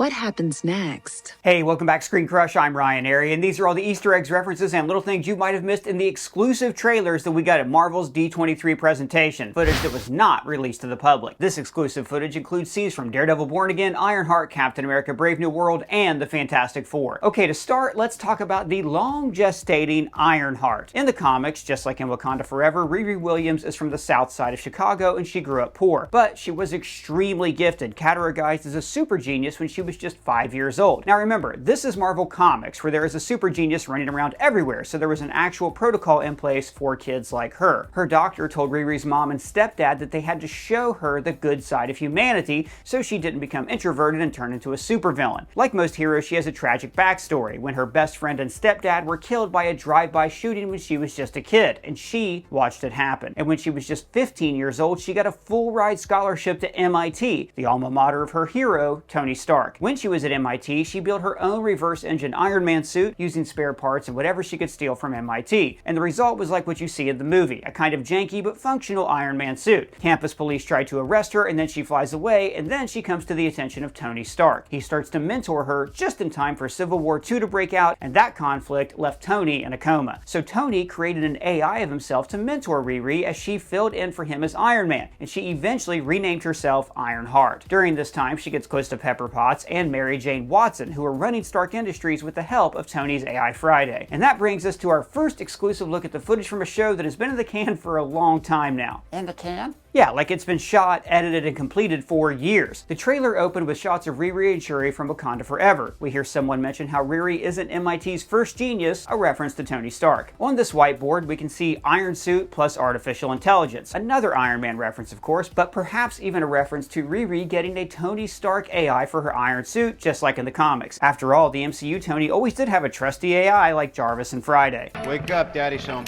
What happens next? Hey, welcome back, ScreenCrush. I'm Ryan Airy, and these are all the Easter eggs, references, and little things you might have missed in the exclusive trailers that we got at Marvel's D23 presentation, footage that was not released to the public. This exclusive footage includes scenes from Daredevil Born Again, Ironheart, Captain America Brave New World, and the Fantastic Four. Okay, to start, let's talk about the long-gestating Ironheart. In the comics, just like in Wakanda Forever, Riri Williams is from the south side of Chicago, and she grew up poor. But she was extremely gifted, categorized as a super genius when she was just 5 years old. Now remember, this is Marvel Comics, where there is a super genius running around everywhere, so there was an actual protocol in place for kids like her. Her doctor told Riri's mom and stepdad that they had to show her the good side of humanity so she didn't become introverted and turn into a supervillain. Like most heroes, she has a tragic backstory when her best friend and stepdad were killed by a drive-by shooting when she was just a kid, and she watched it happen. And when she was just 15 years old, she got a full-ride scholarship to MIT, the alma mater of her hero, Tony Stark. When she was at MIT, she built her own reverse-engine Iron Man suit using spare parts and whatever she could steal from MIT. And the result was like what you see in the movie, a kind of janky but functional Iron Man suit. Campus police try to arrest her, and then she flies away, and then she comes to the attention of Tony Stark. He starts to mentor her just in time for Civil War II to break out, and that conflict left Tony in a coma. So Tony created an AI of himself to mentor Riri as she filled in for him as Iron Man, and she eventually renamed herself Ironheart. During this time, she gets close to Pepper Potts and Mary Jane Watson, who are running Stark Industries with the help of Tony's AI Friday. And that brings us to our first exclusive look at the footage from a show that has been in the can for a long time now. In the can? Yeah, like it's been shot, edited, and completed for years. The trailer opened with shots of Riri and Shuri from Wakanda Forever. We hear someone mention how Riri isn't MIT's first genius, a reference to Tony Stark. On this whiteboard, we can see Iron Suit plus artificial intelligence. Another Iron Man reference, of course, but perhaps even a reference to Riri getting a Tony Stark AI for her Iron Suit, just like in the comics. After all, the MCU Tony always did have a trusty AI like Jarvis and Friday. Wake up, Daddy's home.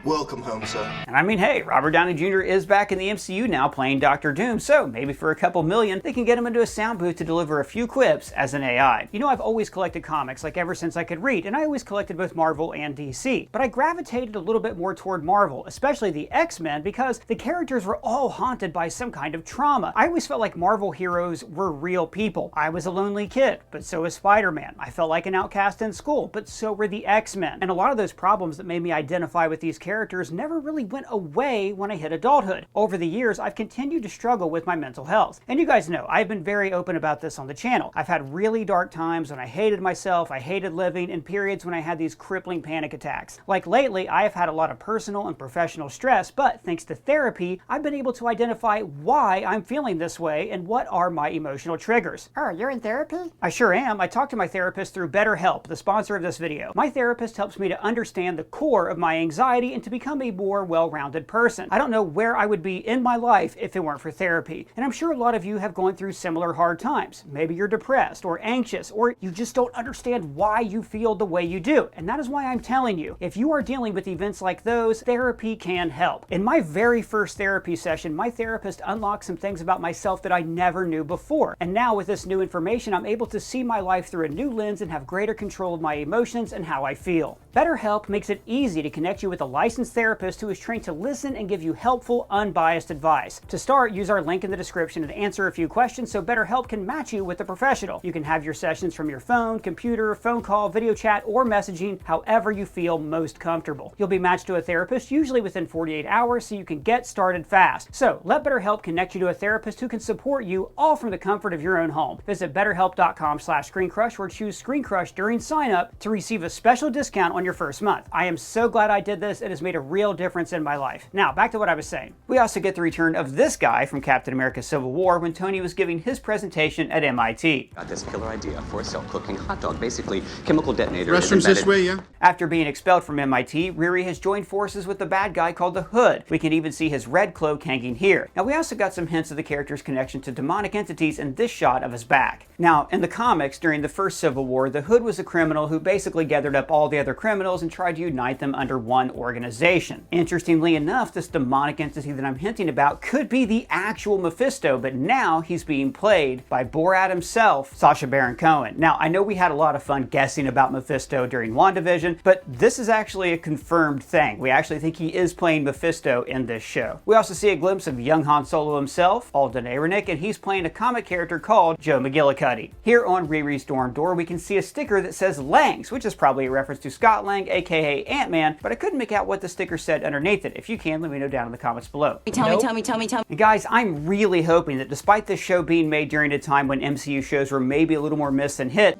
Welcome home, sir. And I mean, hey, Robert Downey Jr. is back in the MCU now playing Dr. Doom, so maybe for a couple million, they can get him into a sound booth to deliver a few quips as an AI. You know, I've always collected comics, like ever since I could read, and I always collected both Marvel and DC. But I gravitated a little bit more toward Marvel, especially the X-Men, because the characters were all haunted by some kind of trauma. I always felt like Marvel heroes were real people. I was a lonely kid, but so was Spider-Man. I felt like an outcast in school, but so were the X-Men. And a lot of those problems that made me identify with these characters never really went away when I hit adulthood. Over the years, I've continued to struggle with my mental health. And you guys know, I've been very open about this on the channel. I've had really dark times when I hated myself, I hated living, and periods when I had these crippling panic attacks. Like lately, I have had a lot of personal and professional stress, but thanks to therapy, I've been able to identify why I'm feeling this way and what are my emotional triggers. Oh, you're in therapy? I sure am. I talked to my therapist through BetterHelp, the sponsor of this video. My therapist helps me to understand the core of my anxiety and to become a more well-rounded person. I don't know where I would be in my life if it weren't for therapy. And I'm sure a lot of you have gone through similar hard times. Maybe you're depressed or anxious, or you just don't understand why you feel the way you do. And that is why I'm telling you, if you are dealing with events like those, therapy can help. In my very first therapy session, my therapist unlocked some things about myself that I never knew before. And now with this new information, I'm able to see my life through a new lens and have greater control of my emotions and how I feel. BetterHelp makes it easy to connect you with a licensed therapist who is trained to listen and give you helpful, unbiased advice. To start, use our link in the description and answer a few questions so BetterHelp can match you with a professional. You can have your sessions from your phone, computer, phone call, video chat, or messaging, however you feel most comfortable. You'll be matched to a therapist usually within 48 hours so you can get started fast. So let BetterHelp connect you to a therapist who can support you all from the comfort of your own home. Visit betterhelp.com/ScreenCrush or choose ScreenCrush during sign up to receive a special discount on your first month. I am so glad I did this. It has made a real difference in my life. Now, back to what I was saying. We also get the return of this guy from Captain America Civil War when Tony was giving his presentation at MIT. Got this killer idea for a self-cooking hot dog, basically chemical detonator. Restrooms this way, yeah? After being expelled from MIT, Riri has joined forces with the bad guy called the Hood. We can even see his red cloak hanging here. Now, we also got some hints of the character's connection to demonic entities in this shot of his back. Now, in the comics, during the first Civil War, the Hood was a criminal who basically gathered up all the other criminals and tried to unite them under one organization. organization. Interestingly enough, this demonic entity that I'm hinting about could be the actual Mephisto, but now he's being played by Borat himself, Sacha Baron Cohen. Now, I know we had a lot of fun guessing about Mephisto during WandaVision, but this is actually a confirmed thing. We actually think he is playing Mephisto in this show. We also see a glimpse of young Han Solo himself, Alden Ehrenreich, and he's playing a comic character called Joe McGillicuddy. Here on Riri's dorm door, we can see a sticker that says Langs, which is probably a reference to Scott Lang, aka Ant-Man, but I couldn't make out what the sticker said underneath it. If you can, let me know down in the comments below. Tell me. And guys, I'm really hoping that despite this show being made during a time when MCU shows were maybe a little more miss than hit,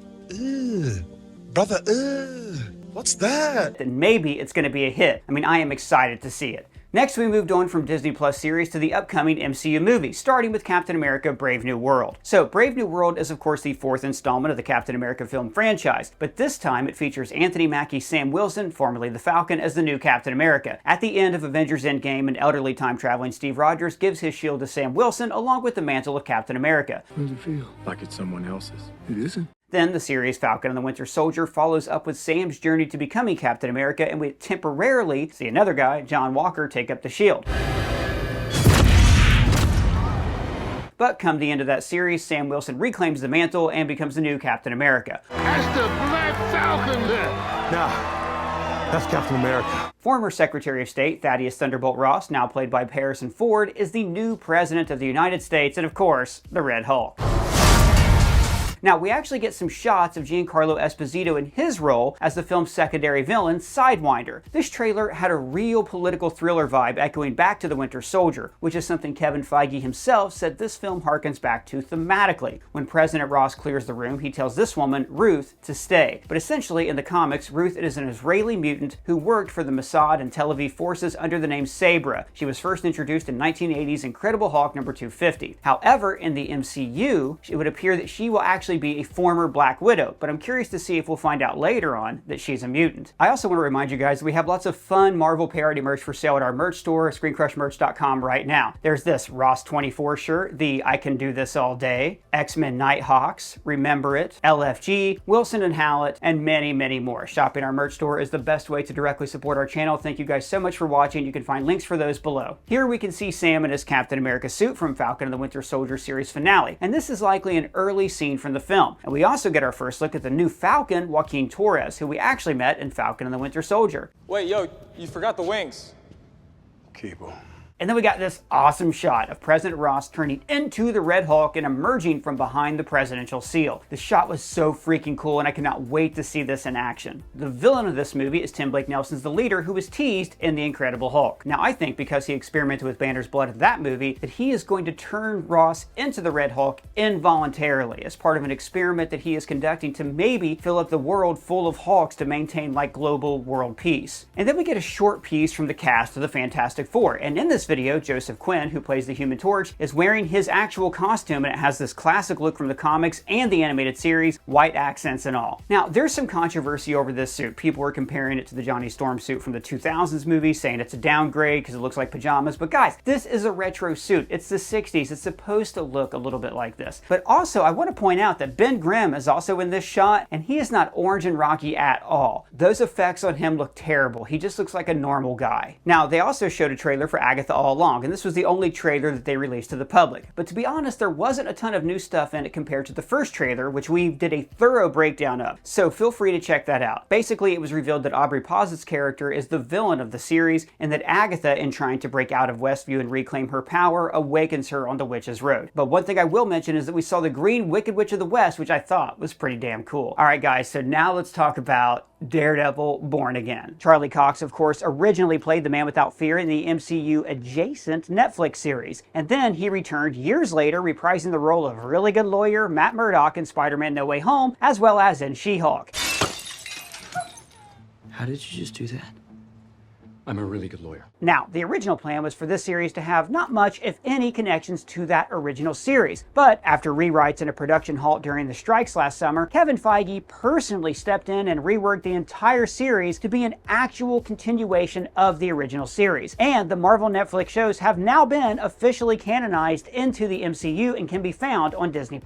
Brother, what's that? then maybe it's going to be a hit. I mean, I am excited to see it. Next, we moved on from Disney Plus series to the upcoming MCU movie, starting with Captain America Brave New World. So, Brave New World is of course the fourth installment of the Captain America film franchise, but this time it features Anthony Mackie's Sam Wilson, formerly the Falcon, as the new Captain America. At the end of Avengers Endgame, an elderly time-traveling Steve Rogers gives his shield to Sam Wilson along with the mantle of Captain America. How does it feel? Like it's someone else's. It isn't. Then the series Falcon and the Winter Soldier follows up with Sam's journey to becoming Captain America, and we temporarily see another guy, John Walker, take up the shield. But come the end of that series, Sam Wilson reclaims the mantle and becomes the new Captain America. That's the Black Falcon there. Nah, that's Captain America. Former Secretary of State Thaddeus Thunderbolt Ross, now played by Harrison Ford, is the new President of the United States, and of course, the Red Hulk. Now, we actually get some shots of Giancarlo Esposito in his role as the film's secondary villain, Sidewinder. This trailer had a real political thriller vibe echoing back to The Winter Soldier, which is something Kevin Feige himself said this film harkens back to thematically. When President Ross clears the room, he tells this woman, Ruth, to stay. But essentially, in the comics, Ruth is an Israeli mutant who worked for the Mossad and Tel Aviv forces under the name Sabra. She was first introduced in 1980's Incredible Hulk number 250. However, in the MCU, it would appear that she will actually be a former Black Widow, but I'm curious to see if we'll find out later on that she's a mutant. I also want to remind you guys that we have lots of fun Marvel parody merch for sale at our merch store, ScreenCrushMerch.com right now. There's this Ross 24 shirt, the I Can Do This All Day, X-Men Nighthawks, Remember It, LFG, Wilson and Hallett, and many, many more. Shopping our merch store is the best way to directly support our channel. Thank you guys so much for watching. You can find links for those below. Here we can see Sam in his Captain America suit from Falcon and the Winter Soldier series finale, and this is likely an early scene from the film. And we also get our first look at the new Falcon, Joaquin Torres, who we actually met in Falcon and the Winter Soldier. Wait, yo, you forgot the wings. Cable. And then we got this awesome shot of President Ross turning into the Red Hulk and emerging from behind the presidential seal. The shot was so freaking cool, and I cannot wait to see this in action. The villain of this movie is Tim Blake Nelson's The Leader, who was teased in The Incredible Hulk. Now, I think because he experimented with Banner's blood in that movie, that he is going to turn Ross into the Red Hulk involuntarily as part of an experiment that he is conducting to maybe fill up the world full of Hulks to maintain like global world peace. And then we get a short piece from the cast of the Fantastic Four, and in this video, Joseph Quinn, who plays the Human Torch, is wearing his actual costume, and it has this classic look from the comics and the animated series, white accents and all. Now, there's some controversy over this suit. People were comparing it to the Johnny Storm suit from the 2000s movie, saying it's a downgrade because it looks like pajamas, but guys, this is a retro suit. It's the 60s. It's supposed to look a little bit like this. But also, I want to point out that Ben Grimm is also in this shot, and he is not orange and rocky at all. Those effects on him look terrible. He just looks like a normal guy. Now, they also showed a trailer for Agatha All Along, and this was the only trailer that they released to the public. But to be honest, there wasn't a ton of new stuff in it compared to the first trailer, which we did a thorough breakdown of, so feel free to check that out. Basically, it was revealed that Aubrey Possett's character is the villain of the series, and that Agatha, in trying to break out of Westview and reclaim her power, awakens her on the Witch's Road. But one thing I will mention is that we saw the Green Wicked Witch of the West, which I thought was pretty damn cool. Alright guys, so now let's talk about Daredevil Born Again. Charlie Cox, of course, originally played the Man Without Fear in the MCU-adjacent Netflix series, and then he returned years later, reprising the role of really good lawyer Matt Murdock in Spider-Man No Way Home, as well as in She-Hulk. How did you just do that? I'm a really good lawyer. Now, the original plan was for this series to have not much, if any, connections to that original series. But after rewrites and a production halt during the strikes last summer, Kevin Feige personally stepped in and reworked the entire series to be an actual continuation of the original series. And the Marvel Netflix shows have now been officially canonized into the MCU and can be found on Disney+.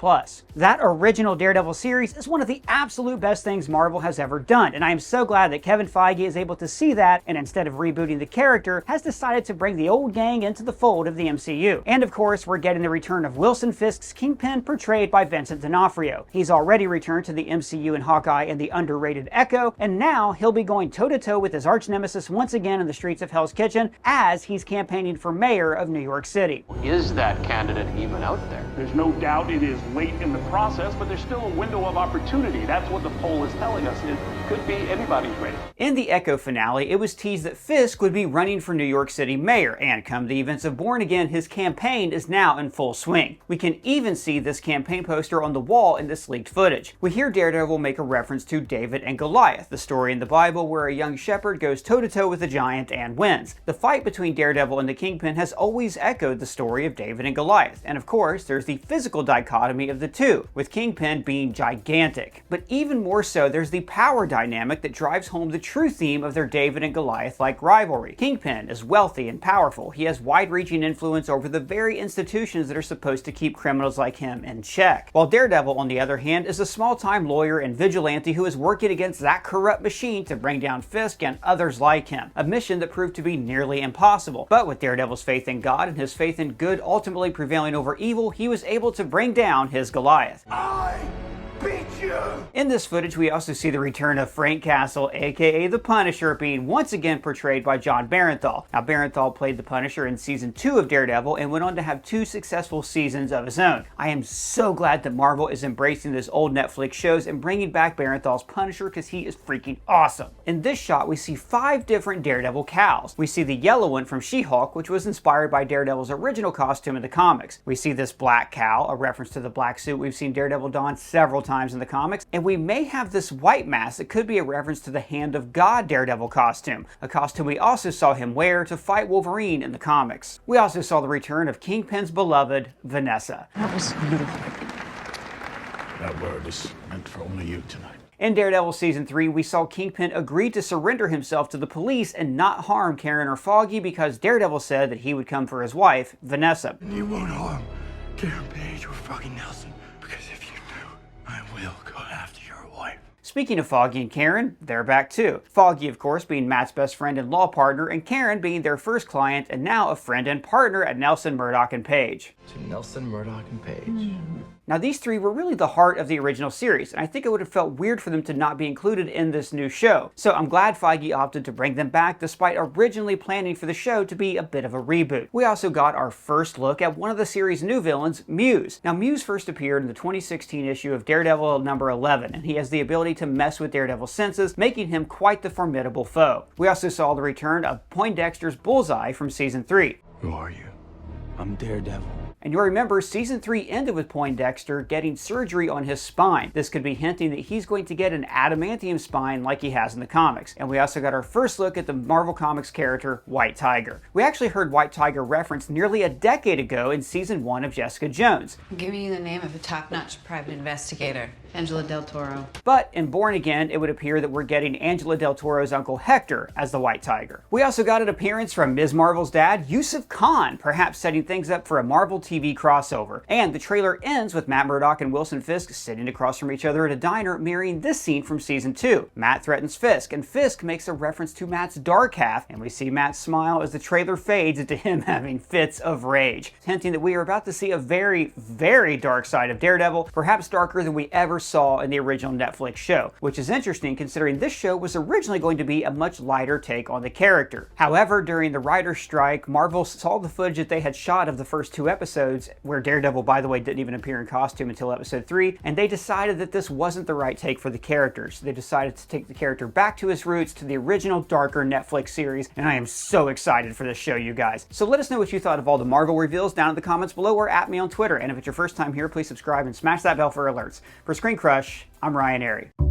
That original Daredevil series is one of the absolute best things Marvel has ever done, and I am so glad that Kevin Feige is able to see that, and instead of rebooting rebooting the character, has decided to bring the old gang into the fold of the MCU. And of course, we're getting the return of Wilson Fisk's Kingpin, portrayed by Vincent D'Onofrio. He's already returned to the MCU in Hawkeye and the underrated Echo, and now he'll be going toe-to-toe with his arch nemesis once again in the streets of Hell's Kitchen as he's campaigning for mayor of New York City. Is that candidate even out there? There's no doubt it is late in the process, but there's still a window of opportunity. That's what the poll is telling us. It could be anybody's race. In the Echo finale, it was teased that Fisk would be running for New York City mayor, and come the events of Born Again, his campaign is now in full swing. We can even see this campaign poster on the wall in this leaked footage. We hear Daredevil make a reference to David and Goliath, the story in the Bible where a young shepherd goes toe-to-toe with a giant and wins. The fight between Daredevil and the Kingpin has always echoed the story of David and Goliath, and of course there's the physical dichotomy of the two, with Kingpin being gigantic. But even more so, there's the power dynamic that drives home the true theme of their David and Goliath-like rivalry. Kingpin is wealthy and powerful. He has wide-reaching influence over the very institutions that are supposed to keep criminals like him in check. While Daredevil, on the other hand, is a small-time lawyer and vigilante who is working against that corrupt machine to bring down Fisk and others like him, a mission that proved to be nearly impossible. But with Daredevil's faith in God and his faith in good ultimately prevailing over evil, he was able to bring down his Goliath. In this footage, we also see the return of Frank Castle, aka the Punisher, being once again portrayed by Jon Bernthal. Now, Bernthal played the Punisher in season 2 of Daredevil and went on to have 2 successful seasons of his own. I am so glad that Marvel is embracing this old Netflix shows and bringing back Bernthal's Punisher because he is freaking awesome. In this shot, we see 5 different Daredevil cows. We see the yellow one from She-Hulk, which was inspired by Daredevil's original costume in the comics. We see this black cow, a reference to the black suit we've seen Daredevil don several times in the comics, and we may have this white mask that could be a reference to the Hand of God Daredevil costume, a costume we also saw him wear to fight Wolverine in the comics. We also saw the return of Kingpin's beloved, Vanessa. That was beautiful. That word is meant for only you tonight. In Daredevil Season 3, we saw Kingpin agree to surrender himself to the police and not harm Karen or Foggy because Daredevil said that he would come for his wife, Vanessa. And you won't harm Karen Page or Foggy Nelson, because if you do, I will go after your wife. Speaking of Foggy and Karen, they're back too. Foggy, of course, being Matt's best friend and law partner, and Karen being their first client and now a friend and partner at Nelson, Murdoch, and Page. To Nelson, Murdoch, and Page. Now, these three were really the heart of the original series, and I think it would have felt weird for them to not be included in this new show. So I'm glad Feige opted to bring them back despite originally planning for the show to be a bit of a reboot. We also got our first look at one of the series' new villains, Muse. Now, Muse first appeared in the 2016 issue of Daredevil number 11, and he has the ability to mess with Daredevil's senses, making him quite the formidable foe. We also saw the return of Poindexter's Bullseye from Season 3. Who are you? I'm Daredevil. And you'll remember Season 3 ended with Poindexter getting surgery on his spine. This could be hinting that he's going to get an adamantium spine like he has in the comics. And we also got our first look at the Marvel Comics character, White Tiger. We actually heard White Tiger referenced nearly a decade ago in Season 1 of Jessica Jones. I'm giving you the name of a top-notch private investigator, Angela Del Toro. But in Born Again, it would appear that we're getting Angela Del Toro's Uncle Hector as the White Tiger. We also got an appearance from Ms. Marvel's dad, Yusuf Khan, perhaps setting things up for a Marvel TV crossover. And the trailer ends with Matt Murdock and Wilson Fisk sitting across from each other at a diner, mirroring this scene from Season 2. Matt threatens Fisk, and Fisk makes a reference to Matt's dark half, and we see Matt smile as the trailer fades into him having fits of rage, hinting that we are about to see a very, very dark side of Daredevil, perhaps darker than we ever saw in the original Netflix show, which is interesting considering this show was originally going to be a much lighter take on the character. However, during the writer's strike, Marvel saw the footage that they had shot of the first 2 episodes, where Daredevil, by the way, didn't even appear in costume until episode 3, and they decided that this wasn't the right take for the characters. They decided to take the character back to his roots, to the original darker Netflix series, and I am so excited for this show, you guys. So let us know what you thought of all the Marvel reveals down in the comments below or at me on Twitter, and if it's your first time here, please subscribe and smash that bell for alerts. For ScreenCrush, I'm Ryan Airy.